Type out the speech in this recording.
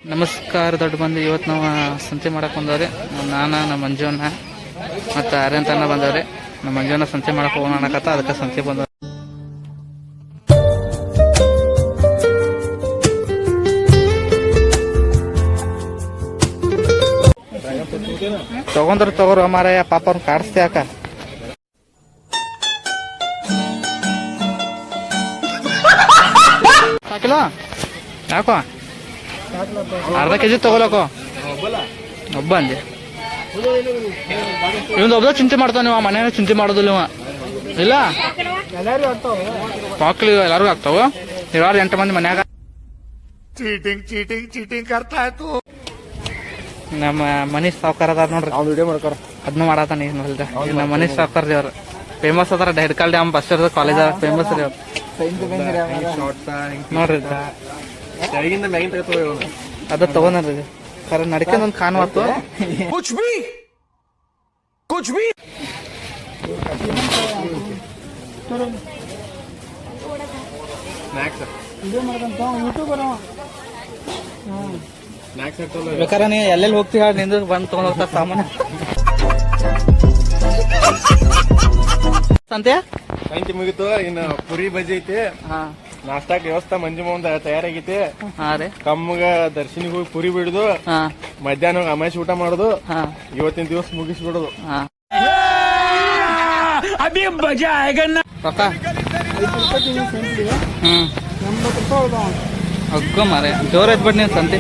ನಮಸ್ಕಾರ ದೊಡ್ಡ ಮಂದಿ. ಇವತ್ತು ನಾವು ಸಂತೆ ಮಾಡಕ್ಕೆ ಬಂದವ್ರಿ. ನಾನು ನಮ್ಮ ಮಂಜುವನ್ನ ಮತ್ತು ಅರ್ಯಂತನ ಬಂದವ್ರಿ. ನಮ್ಮ ಮಂಜುವನ್ನ ಸಂತೆ ಮಾಡಕ್ಕೆ ಹೋಗೋಣ ಅನ್ನಕತ್ತ, ಅದಕ್ಕೆ ಸಂತೆ ಬಂದವ್ರಿ. ತಗೋರು ಮಾರಾಯ, ಪಾಪ ಅವ್ರನ್ನ ಕಾಡಿಸ್ತೆ ಯಾಕ. ಸಾಕಿಲ್ಲ ಯಾಕೋ ಅರ್ಧ ಕೆಜಿ ತಗೊಳಕೋ ಒಬ್ಬ ಅಂದೆ. ಇವೊಂದು ಒಬ್ಬ ಚಿಂತೆ ಮಾಡ್ತಾವ, ನೀವು ಮನೇನ ಚಿಂತೆ ಮಾಡೋದಿಲ್ಲ ಇವ. ಇಲ್ಲ ಪಾಕ್ಲಿ ಎಲ್ಲಾರು ಆಗ್ತಾವ. ಇವಾರು 8 ಮಂದಿ ಮನ್ಯಾಗ. ಚೀಟಿಂಗ್ ಕರ್ತಾ ಆಯ್ತು. ನಮ್ಮ ಮನೀಶ್ ಸಾವ್ಕಾರ ಅದಾರ ನೋಡ್ರಿ, ಅವ್ನು ವಿಡಿಯೋ ಮಾಡ್ತಾರ, ಅದನ್ನ ಮಾಡತಾನ. ಏನು ಹೊಲ್ದ ನಮ್ಮ ಮನೀಶ್ ಸಾವ್ಕಾರ ರೀ ಅವ್ರು ಫೇಮಸ್ ಅದಾರ. ಹೆಡ್ಕಾಲ್ ಡ್ಯಾಮ್ ಬಸ್ ಇರೋದು ಕಾಲೇಜ್ ಫೇಮಸ್ ರೀ ಅವ್ರು ನೋಡ್ರಿ. ಅದ ತಗೊಂಡ್ರಿ ಸರ್, ನಡ್ಕೊಂಡ್ ಒಂದು ಕಾಣು ಆತು. ಬೇಕಾರೆ ನೀ ಎಲ್ಲೆಲ್ಲಿ ಹೋಗ್ತೀವಿ ಹೇಳಿ, ನಿಂದು ಬಂದು ತಗೊಂಡ್ ಹೋಗ್ತಾರ ಸಾಮಾನು. ಸಂತೆ ಮುಗಿತು. ಇನ್ನು ಪುರಿ ಬಜ್ಜಿ ಐತಿ, ನಾಷ್ಟಾಕ್ ವ್ಯವಸ್ಥೆ ಮಂಜು ಮುಂದ ತಯಾರಾಗೈತಿ. ಕಮ್ಮಗ ದರ್ಶನಿಗೆ ಹೋಗಿ ಪುರಿ ಬಿಡುದು, ಮಧ್ಯಾಹ್ನ ಅಮಾಶಿ ಊಟ ಮಾಡುದು, ಇವತ್ತಿನ ದಿವಸ ಮುಗಿಸ್ಬಿಡುದು. ಅಗ್ಗೋ ಮಾರೆ ಜೋರ್ ಐತ್ ಬಿಡ್ ನೀವು ಸಂತೆ.